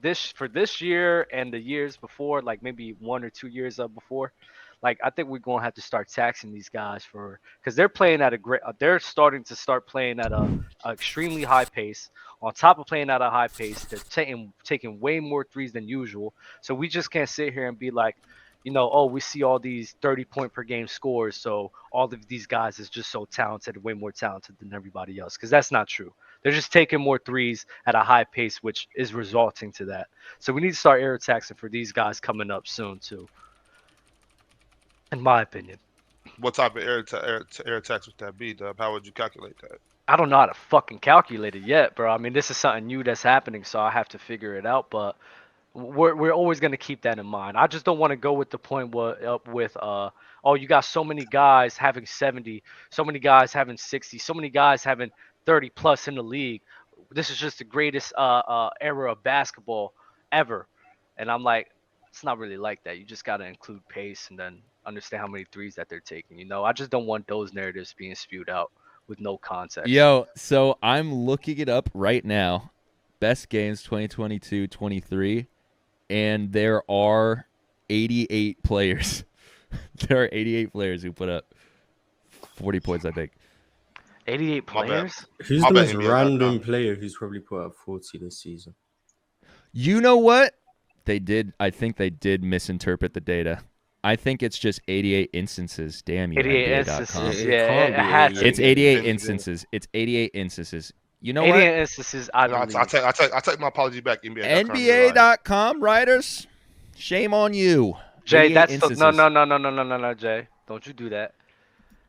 this year and the years before, like maybe 1 or 2 years before, like I think we're gonna have to start taxing these guys for because they're playing at a great. They're starting to start playing at a extremely high pace. On top of playing at a high pace, they're taking way more threes than usual. So we just can't sit here and be like, oh, we see all these 30-point per game scores, so all of these guys is just so talented, way more talented than everybody else, because that's not true. They're just taking more threes at a high pace, which is resulting to that. So we need to start air taxing for these guys coming up soon too, in my opinion. What type of air tax would that be, Dub? How would you calculate that? I don't know how to fucking calculate it yet, bro. I mean, this is something new that's happening, so I have to figure it out. But we're always gonna keep that in mind. I just don't want to go with the point with oh, you got so many guys having 70, so many guys having 60, so many guys having 30 plus in the league. This is just the greatest era of basketball ever. And I'm like, it's not really like that. You just gotta include pace and then understand how many threes that they're taking. I just don't want those narratives being spewed out with no context. Yo, so I'm looking it up right now. Best games 2022-23, and there are 88 players. There are 88 players who put up 40 points, I think. 88 My bad. players? Who's My the bad, most NBA.com. random player who's probably put up 40 this season? You know what? I think they did misinterpret the data. I think it's just 88 instances. Damn you, 88 NBA.com. instances. It Yeah, can't it be had to 88. It's be. 88 instances. It's 88 instances. You know 88 what? instances, I No, believe. I take my apology back, NBA.com. NBA.com writers, shame on you. Jay, 88 that's instances. no, Jay. Don't you do that.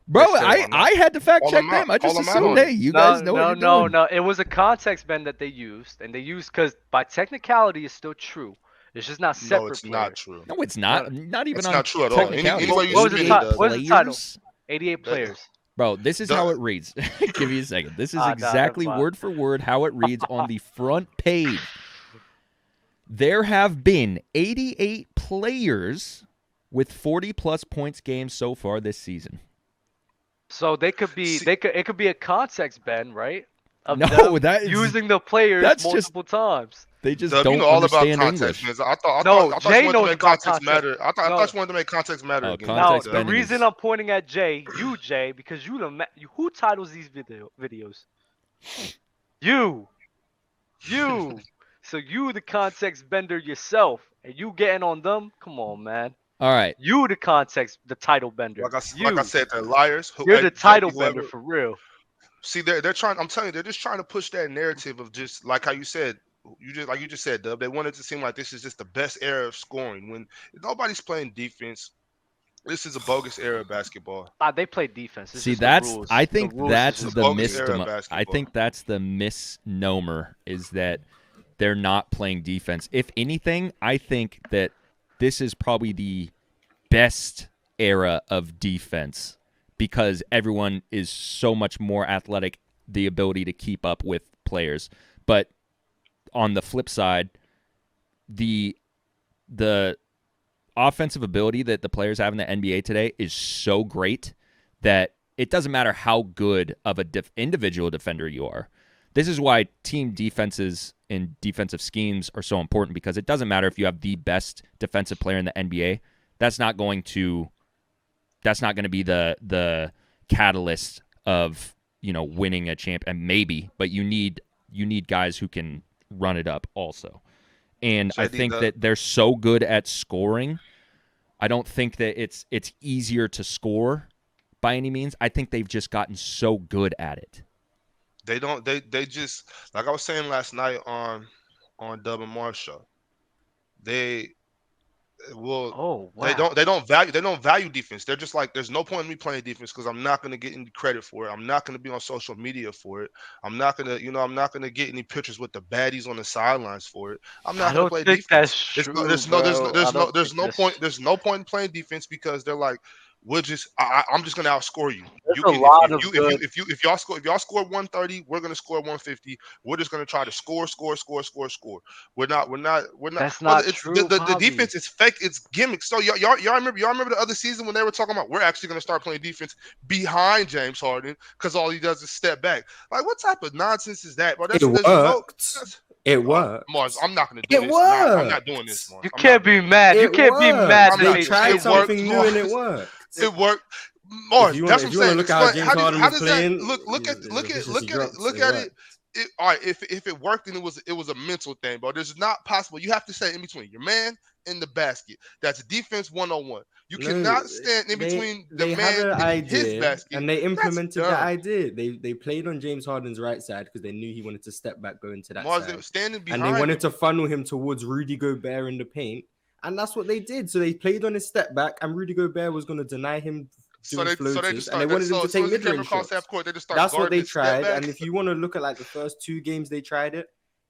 Bro, Listen, I had to fact Call check them out. them. I Call just them out assumed, on hey, it. you guys know what you're doing. No. It was a context bend that they used, and they used because by technicality it's still true. It's just not No, separate it's players. not true. No, it's not. Not even It's on not true at all. technicality. Any way you What was the spin title? it, What was the title? Players? 88 players. Bro, this is The- how it reads. Give me a second. This is Nah, exactly never mind. word for word how it reads on the front page. There have been 88 players with 40-plus points games so far this season. So they could be it could be a context bend, right? Of No, them that is- using the players that's just- multiple times. They just Dub, don't you know all about understand context, English. man. I thought No, Jay you wanted knows to make about context context. matter. I No. thought you wanted to make context matter Oh, again. context No, bending the reason is- I'm pointing at Jay, because you who titles these videos? You. So you the context bender yourself, and you getting on them? Come on, man. All right. You the title bender. Like I said, they're liars. You're the title whoever- bender for real. See, they're trying. I'm telling you, they're just trying to push that narrative of just like how you said. You just said, Dub. They want it to seem like this is just the best era of scoring when nobody's playing defense. This is a bogus era of basketball. They play defense. It's See, just the that's rules. I The think rules that's is the bogus era of misnomer. I basketball. think that's the misnomer is that they're not playing defense. If anything, I think that this is probably the best era of defense because everyone is so much more athletic, the ability to keep up with players. But on the flip side, the offensive ability that the players have in the NBA today is so great that it doesn't matter how good of a individual defender you are. This is why team defenses and defensive schemes are so important because it doesn't matter if you have the best defensive player in the NBA. That's not going to be the catalyst of, winning a champ, and maybe, but you need guys who can run it up also. And I think that they're so good at scoring. I don't think that it's easier to score by any means. I think they've just gotten so good at it. They just like I was saying last night on Dub and Marshall. They will. Oh wow. They don't value defense. They're just like, there's no point in me playing defense because I'm not gonna get any credit for it. I'm not gonna be on social media for it. I'm not gonna get any pictures with the baddies on the sidelines for it. I'm not I gonna don't play think defense. that's true, bro. I don't think that's- There's no point in playing defense because they're like, I'm just gonna outscore you. There's You a can lot of good. if y'all score 130, we're gonna score 150. We're just gonna try to score. We're not. That's Brother, not it's true, the Bobby. defense is fake. It's gimmicks. So y'all remember the other season when they were talking about we're actually gonna start playing defense behind James Harden because all he does is step back. Like, what type of nonsense is that? Bro, It worked. It Mars, worked. I'm not gonna do It this. Nah, I'm not doing this, worked. Mars. You I'm not can't be doing this. mad. You It can't be mad worked. I'm that They not they doing it. tried changed It it. worked, something new and it Mars. worked. It worked. If Mars, you that's want, what if I'm you want to saying. look at how Explain. James Harden How was does that playing, look at his efficiency dropped. look It at it. worked. All right, if it worked, then it was a mental thing, bro. This is not possible. You have to stay in between your man and the basket. That's defense 101. You No, cannot stand in between the they had man an hitting his idea basket. and they That's implemented that dumb. idea. They played on James Harden's right side because they knew he wanted to step back, go into that Mars, they were side, standing and they behind wanted him. to funnel him towards Rudy Gobert in the paint, and that's what they did. So they played on his step back, and Rudy Gobert was going to deny him So doing they floaters, just and they start that. wanted him So to as soon take as he came mid-range across shots. half court, they just start That's what guarding they his step tried, back. and if you want to look at like the first 2 games they tried it,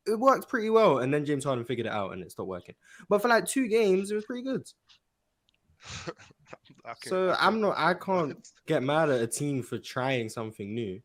it worked pretty well, and then James Harden figured it out, and it stopped working. But for like 2 games, it was pretty good. So I can't I'm not. I bro. can't get mad at a team for trying something new.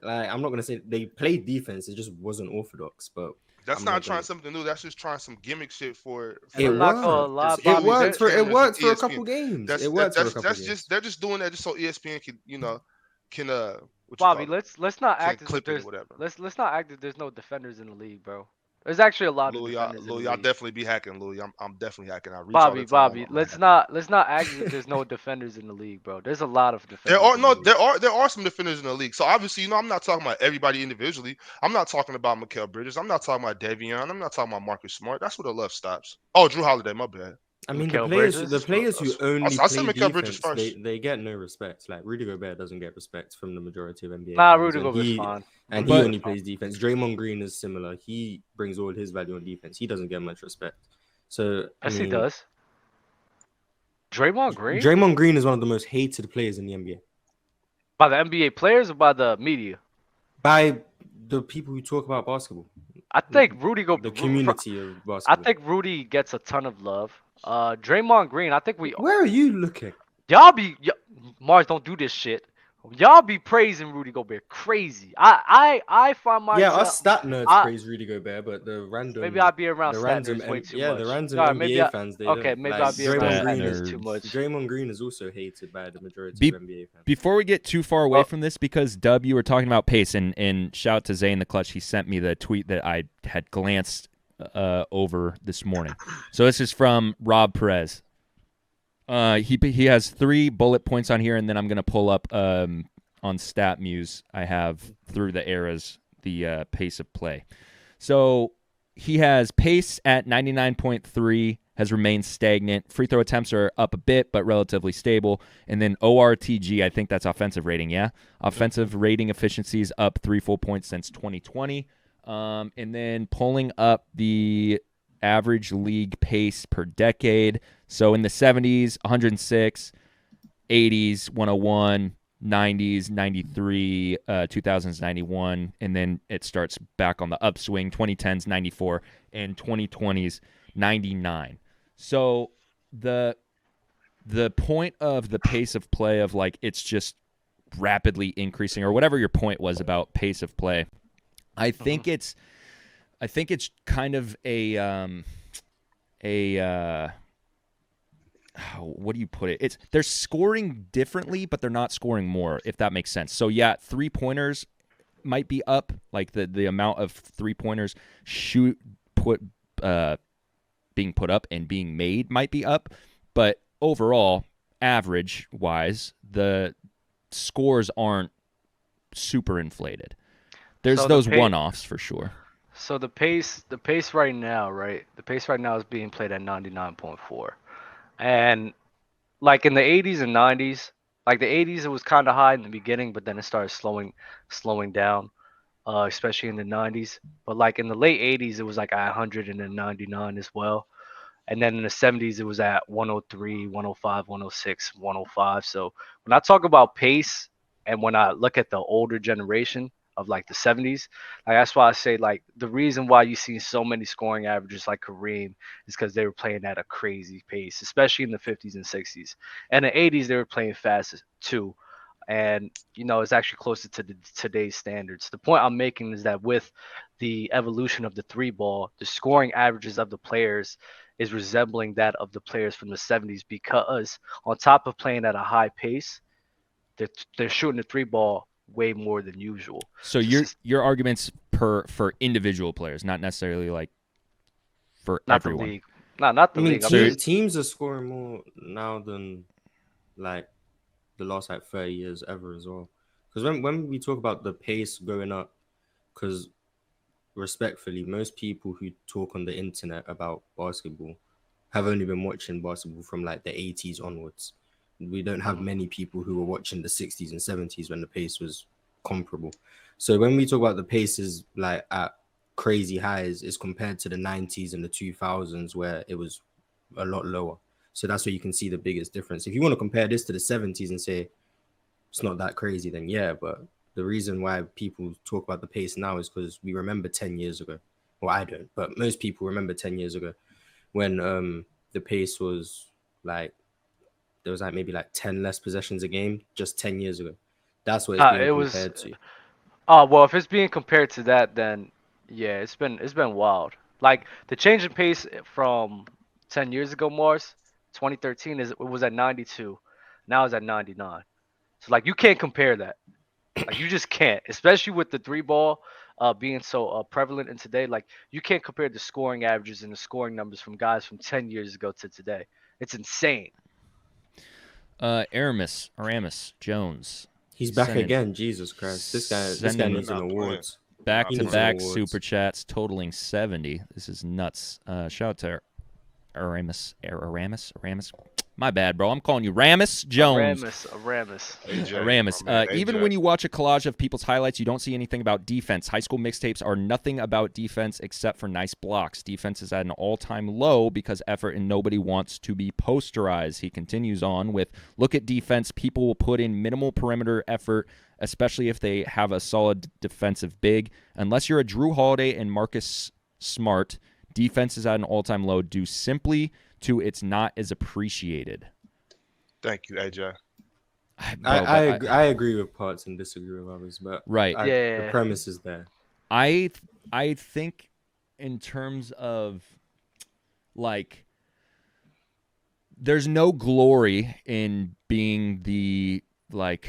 Like I'm not gonna say they played defense; it just wasn't orthodox. But That's I'm not not trying gonna. something new. That's just trying some gimmick shit And for It I'm not gonna worked. lie, just It Bobby. image and worked for cameras and a ESPN. couple games. That's It worked for a couple that's games. just they're just doing that just so ESPN can can what you Bobby, call it let's not can act as if clip it or there's whatever. let's not act as if there's no defenders in the league, bro. There's actually a lot of defenders in the Louis, I'll league. definitely be hacking, Louis. I'm definitely hacking. I reach all the time. Bobby, I'm hacking. let's not act as if there's no defenders in the league, bro. There's a lot of defenders in the league. There are some defenders in the league. So obviously, I'm not talking about everybody individually. I'm not talking about Mikal Bridges. I'm not talking about Davion. I'm not talking about Marcus Smart. That's where the love stops. Oh, Drew Holiday, my bad. I mean, Mikal the Bridges. players who only I said play Mikal Bridges defense, first. they get no respect. Like Rudy Gobert doesn't get respect from the majority of NBA Nah, fans, Rudy Gobert's fine. and Rudy he But only Gobert's fine. plays defense. Draymond Green is similar. He brings all his value on defense. He doesn't get much respect. So I Yes, he mean, does. Draymond Green? Draymond Green is one of the most hated players in the NBA By the NBA players or by the media? by the people who talk about basketball, I think Rudy the Gobert. community of I basketball. think Rudy gets a ton of love. Draymond Green. I think we Where are you looking? y'all be Mars. Don't do this shit. Y'all be praising Rudy Gobert crazy. I find Yeah, myself. us stat nerds I praise Rudy Gobert, but maybe I be around the stat random, nerds way too yeah, the much. random All right, maybe NBA fans, they okay, don't maybe like I'll be around Draymond Stat stat Green. nerds too nerds. much. Draymond Green is also hated by the majority Be- of NBA fans. Before we get too far away Well- from this, because Dub, you were talking about pace, and shout out to Zay in the clutch. He sent me the tweet that I had glanced over this morning. So this is from Rob Perez. He has 3 bullet points on here, and then I'm gonna pull up on StatMuse. I have through the eras the pace of play. So he has pace at 99.3, has remained stagnant. Free throw attempts are up a bit, but relatively stable. And then ORTG, I think that's offensive rating, yeah? Offensive rating efficiency is up 3 full points since 2020. And then pulling up the average league pace per decade. So in the 70s, 106, 80s, 101, 90s, 93, 2000s, 91, and then it starts back on the upswing, 2010s, 94, and 2020s, 99. So the point of the pace of play of like it's just rapidly increasing, or whatever your point was about pace of play, I think it's kind of a what do you put it? It's they're scoring differently, but they're not scoring more, if that makes sense. So yeah, 3-pointers might be up, like the amount of 3-pointers being put up and being made might be up, but overall, average wise, the scores aren't super inflated. There's So those one-offs for sure. So the pace right now, right? The pace right now is being played at 99.4. And like in the 80s and 90s, like the 80s it was kind of high in the beginning, but then it started slowing down, especially in the 90s. But like in the late 80s it was like at 199 as well. And then in the 70s it was at 103, 105, 106, 105. So when I talk about pace and when I look at the older generation of like the 70s, like that's why I say like the reason why you see so many scoring averages like Kareem is because they were playing at a crazy pace, especially in the 50s and 60s. And the 80s they were playing fast too. And it's actually closer to today's standards. The point I'm making is that with the evolution of the 3 ball, the scoring averages of the players is resembling that of the players from the 70s, because on top of playing at a high pace, they're shooting the 3 ball way more than usual. So Just your arguments for individual players, not necessarily like for not the everyone. league. Not I the mean, league. I'm So just teams are scoring more now than like the last like 30 years ever as well. Because when we talk about the pace going up, because respectfully, most people who talk on the internet about basketball have only been watching basketball from like the 80s onwards. We don't have mm, many people who were watching the 60s and 70s when the pace was comparable. So when we talk about the paces like at crazy highs, is compared to the 90s and the 2000s where it was a lot lower. So that's where you can see the biggest difference. If you want to compare this to the 70s and say it's not that crazy, then yeah. But the reason why people talk about the pace now is because we remember 10 years ago. Well, I don't, but most people remember 10 years ago when the pace was like there was like maybe like 10 less possessions a game just 10 years ago. That's what it's being it was. compared to. Oh well, if it's being compared to that, then yeah, it's been wild. Like the change in pace from 10 years ago, Mars, 2013 it was at 92, now it's at 99. So like you can't compare that. Like you just can't, especially with the three ball being so prevalent in today. Like you can't compare the scoring averages and the scoring numbers from guys from 10 years ago to today. It's insane. Aramis Jones He's back sending again. Jesus Christ. This guy sending needs some Not playing. awards. back Not He to needs some playing. back awards. super chats totaling 70. This is nuts. Shout out to Aramis. My bad, bro. I'm calling you Ramis Jones. Aramis. AJ, Aramis. my man, Even AJ. when you watch a collage of people's highlights, you don't see anything about defense. High school mixtapes are nothing about defense except for nice blocks. Defense is at an all-time low because effort and nobody wants to be posterized. He continues on with, look at defense. People will put in minimal perimeter effort, especially if they have a solid defensive big. Unless you're a Drew Holiday and Marcus Smart, defense is at an all-time low due simply to it's not as appreciated. Thank you, AJ. Bro, but I agree with parts and disagree with others, but right. the Yeah. premise is there. I think in terms of like there's no glory in being the like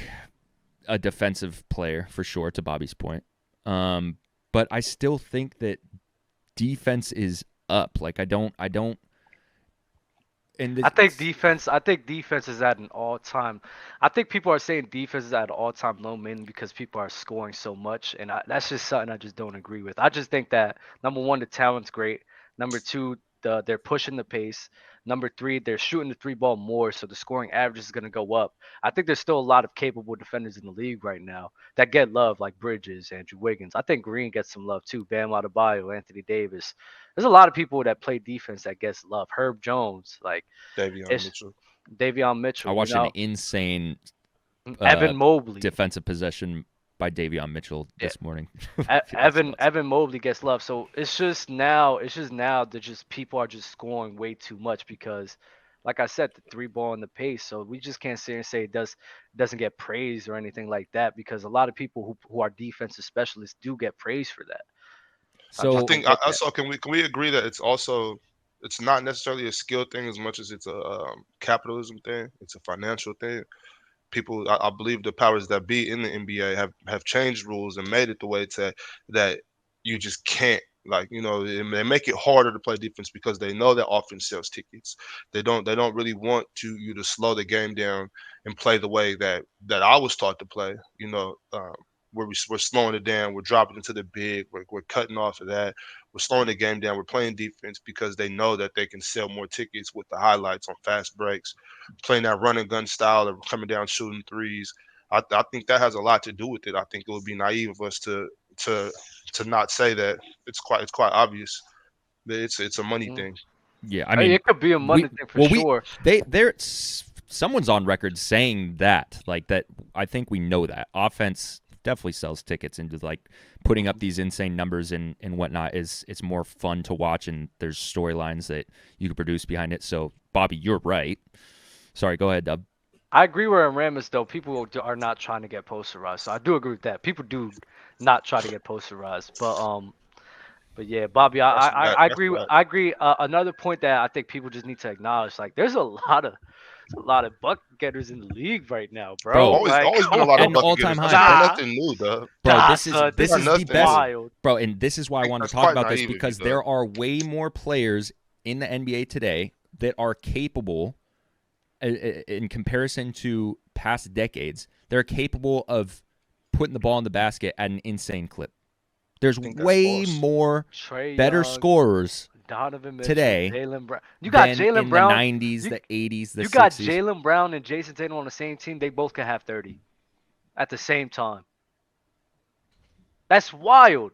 a defensive player for sure, to Bobby's point. But I still think that defense is up. Like I don't and I think defense. I think defense is at an all-time. I think people are saying defense is at an all-time low, mainly because people are scoring so much, and that's just something I just don't agree with. I just think that number one, the talent's great. Number two, they're pushing the pace. Number three, they're shooting the three ball more, so the scoring average is going to go up. I think there's still a lot of capable defenders in the league right now that get love, like Bridges, Andrew Wiggins. I think Green gets some love too. Bam Adebayo, Anthony Davis. There's a lot of people that play defense that gets love. Herb Jones, like Davion it's Mitchell. Davion I Mitchell, watched an insane Evan Mobley. defensive possession by Davion Mitchell Yeah, this morning. That's nuts. Evan Mobley gets love. So it's just now that just people are just scoring way too much because, like I said, the three ball and the pace. So we just can't sit here and say it doesn't get praised or anything like that because a lot of people who are defensive specialists do get praised for that. So I I just So don't think get that. also can we agree that it's not necessarily a skill thing as much as it's a capitalism thing. It's a financial thing. People, I believe the powers that be in the NBA have changed rules and made it the way to that you just can't, like, they make it harder to play defense because they know that offense sells tickets. They don't really want you to slow the game down and play the way that I was taught to play. Where we're slowing it down, we're dropping into the big, we're cutting off of that, we're slowing the game down, we're playing defense because they know that they can sell more tickets with the highlights on fast breaks, playing that run and gun style of coming down shooting threes. I think that has a lot to do with it. I think it would be naive of us to to not say that it's quite obvious that it's a money Mm. thing. yeah, I Hey, mean it could be a we money thing for well we sure. they're someone's on record saying that like that. I think we know that offense definitely sells tickets into like putting up these insane numbers and whatnot is it's more fun to watch and there's storylines that you can produce behind it. So Bobby, you're right. Sorry, go ahead, Dub. I agree with Ramis though. People are not trying to get posterized, so I do agree with that. People do not try to get posterized, but But yeah, Bobby, I That's agree. right. I agree. Another point that I think people just need to acknowledge, like, there's a lot of bucket getters in the league right now, bro. Bro, Like, Always been come a lot at of an on, bucket all-time getters. high. That's nah, nothing new, dog. Bro, nah, this is son, this this is is the nothing best. new. wild. Bro, and this is why I think want to that's talk quite about this naive of you, because dog. there are way more players in the NBA today that are capable, in comparison to past decades, they're capable of putting the ball in the basket at an insane clip. There's I think that's way false. more Trey better Young, scorers Donovan Mitchell, today Jalen Brown. You got than Jalen in the Brown. 90s, You the 80s, the you got 60s. Jalen Brown and Jason Tatum on the same team. They both could have 30 at the same time. That's wild.